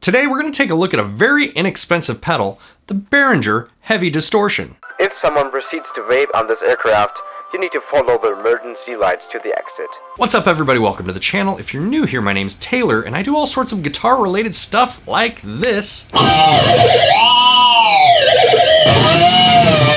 Today we're going to take a look at a very inexpensive pedal, the BEHRINGER HEAVY DISTORTION. If someone proceeds to vape on this aircraft, you need to follow the emergency lights to the exit. What's up everybody, welcome to the channel. If you're new here, my name's Taylor and I do all sorts of guitar related stuff like this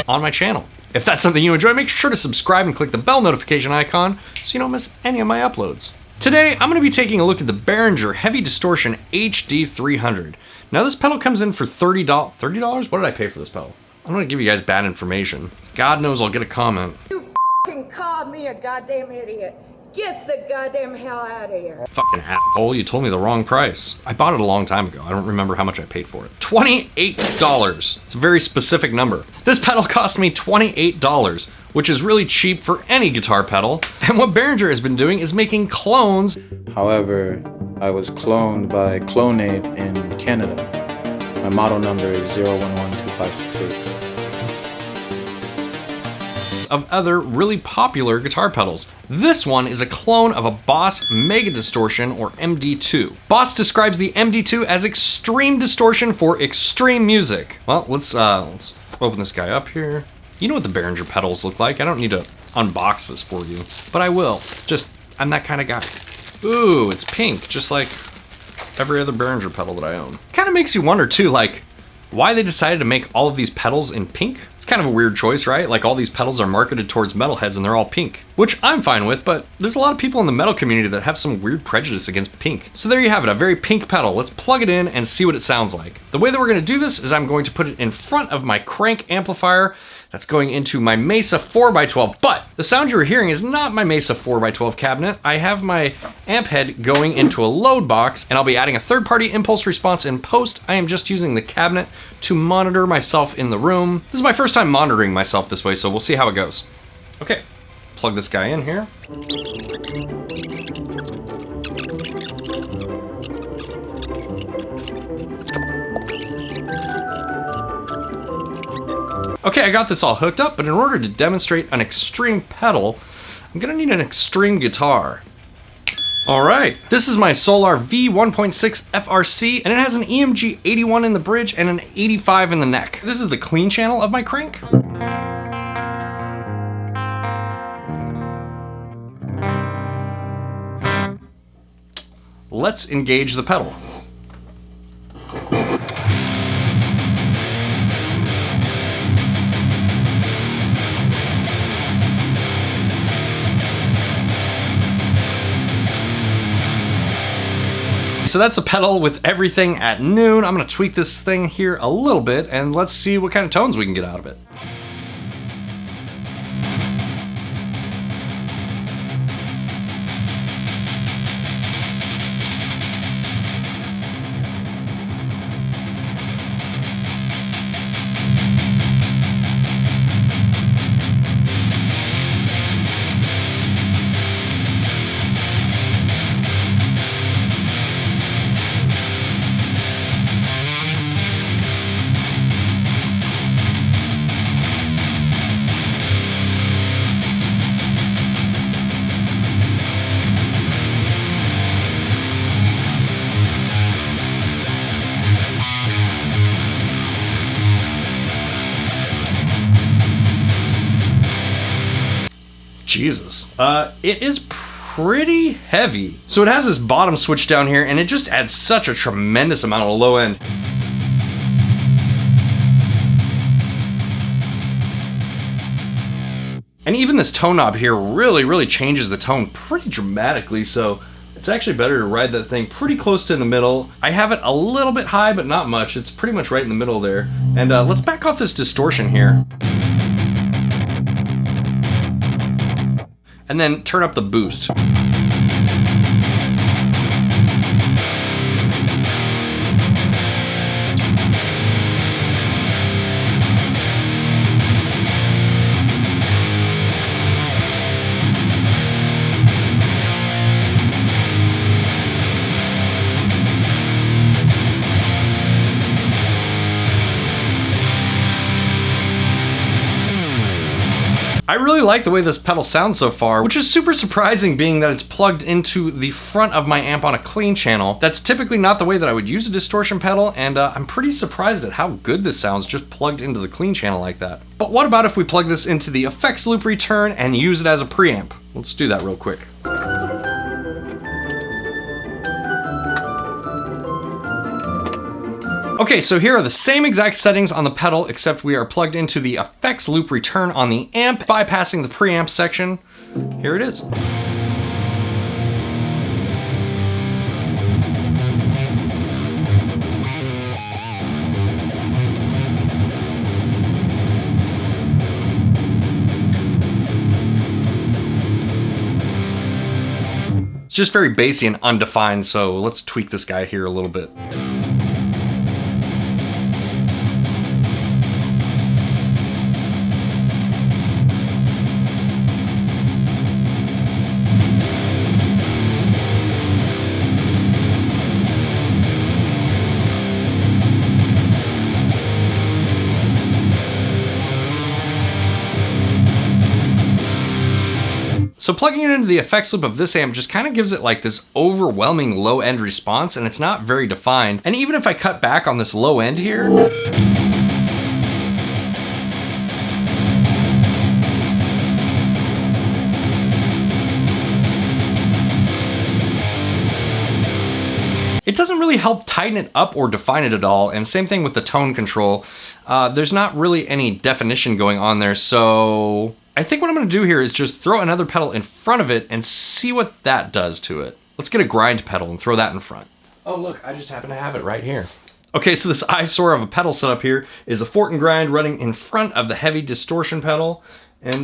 on my channel. If that's something you enjoy, make sure to subscribe and click the bell notification icon so you don't miss any of my uploads. Today, I'm going to be taking a look at the BEHRINGER HEAVY DISTORTION HD 300. Now this pedal comes in for $30. $30? What did I pay for this pedal? I'm going to give you guys bad information. God knows I'll get a comment. You f***ing called me a goddamn idiot. Get the goddamn hell out of here. Fucking asshole, you told me the wrong price. I bought it a long time ago. I don't remember how much I paid for it. $28. It's a very specific number. This pedal cost me $28, which is really cheap for any guitar pedal. And what BEHRINGER has been doing is making clones. However, I was cloned by Clonate in Canada. My model number is 0112568. Of other really popular guitar pedals. This one is a clone of a Boss Mega Distortion, or MD2. Boss describes the MD2 as extreme distortion for extreme music. Well, let's open this guy up here. You know what the BEHRINGER pedals look like. I don't need to unbox this for you, but I will. I'm that kind of guy. Ooh, it's pink, just like every other BEHRINGER pedal that I own. Kind of makes you wonder too, like, why they decided to make all of these pedals in pink. It's kind of a weird choice, right? Like, all these pedals are marketed towards metalheads and they're all pink, which I'm fine with, but there's a lot of people in the metal community that have some weird prejudice against pink. So there you have it, a very pink pedal. Let's plug it in and see what it sounds like. The way that we're gonna do this is I'm going to put it in front of my crank amplifier that's going into my Mesa 4x12, but the sound you're hearing is not my Mesa 4x12 cabinet. I have my amp head going into a load box, and I'll be adding a third-party impulse response in post. I am just using the cabinet to monitor myself in the room. This is my first time monitoring myself this way, so we'll see how it goes. Okay, plug this guy in here. Okay, I got this all hooked up, but in order to demonstrate an extreme pedal, I'm gonna need an extreme guitar. All right, this is my Solar V1.6 FRC, and it has an EMG 81 in the bridge and an 85 in the neck. This is the clean channel of my crank. Let's engage the pedal. So that's the pedal with everything at noon. I'm gonna tweak this thing here a little bit and let's see what kind of tones we can get out of it. Jesus. It is pretty heavy. So it has this bottom switch down here and it just adds such a tremendous amount of low end. And even this tone knob here really changes the tone pretty dramatically, so it's actually better to ride that thing pretty close to in the middle. I have it a little bit high, but not much. It's pretty much right in the middle there. And let's back off this distortion here. And then turn up the boost. I really like the way this pedal sounds so far, which is super surprising being that it's plugged into the front of my amp on a clean channel. That's typically not the way that I would use a distortion pedal, and I'm pretty surprised at how good this sounds just plugged into the clean channel like that. But what about if we plug this into the effects loop return and use it as a preamp? Let's do that real quick. Okay, so here are the same exact settings on the pedal, except we are plugged into the effects loop return on the amp, bypassing the preamp section. Here it is. It's just very bassy and undefined, so let's tweak this guy here a little bit. So plugging it into the effects loop of this amp just kind of gives it like this overwhelming low end response, and it's not very defined. And even if I cut back on this low end here, it doesn't really help tighten it up or define it at all. And same thing with the tone control. There's not really any definition going on there. So I think what I'm gonna do here is just throw another pedal in front of it and see what that does to it. Let's get a grind pedal and throw that in front. Oh look, I just happen to have it right here. Okay, so this eyesore of a pedal setup here is a fort and grind running in front of the heavy distortion pedal. And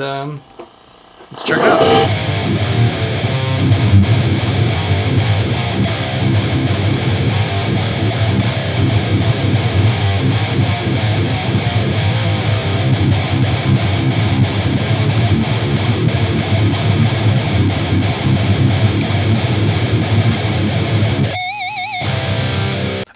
let's check it out.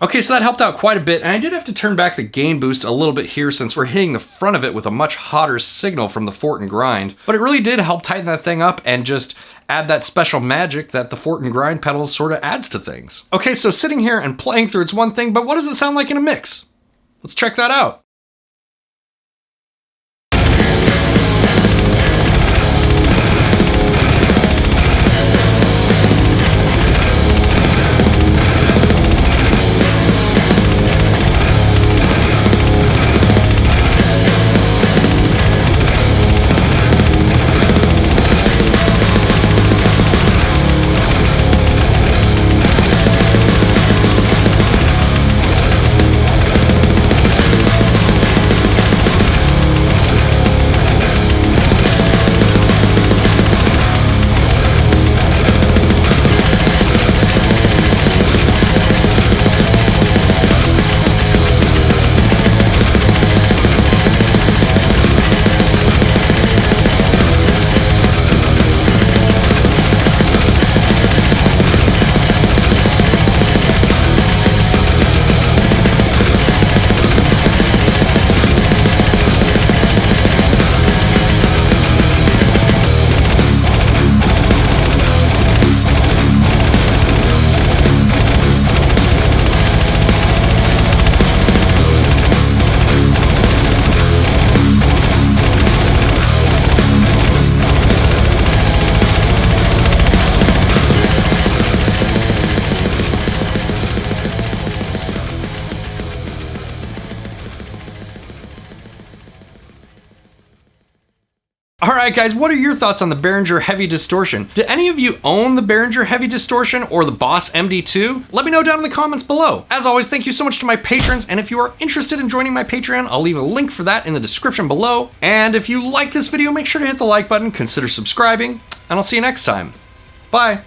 Okay, so that helped out quite a bit, and I did have to turn back the gain boost a little bit here since we're hitting the front of it with a much hotter signal from the fort and grind. But it really did help tighten that thing up and just add that special magic that the fort and grind pedal sort of adds to things. Okay, so sitting here and playing through it's one thing, but what does it sound like in a mix? Let's check that out. Alright guys, what are your thoughts on the Behringer Heavy Distortion? Do any of you own the Behringer Heavy Distortion or the Boss MD2? Let me know down in the comments below. As always, thank you so much to my patrons, and if you are interested in joining my Patreon, I'll leave a link for that in the description below. And if you like this video, make sure to hit the like button, consider subscribing, and I'll see you next time. Bye!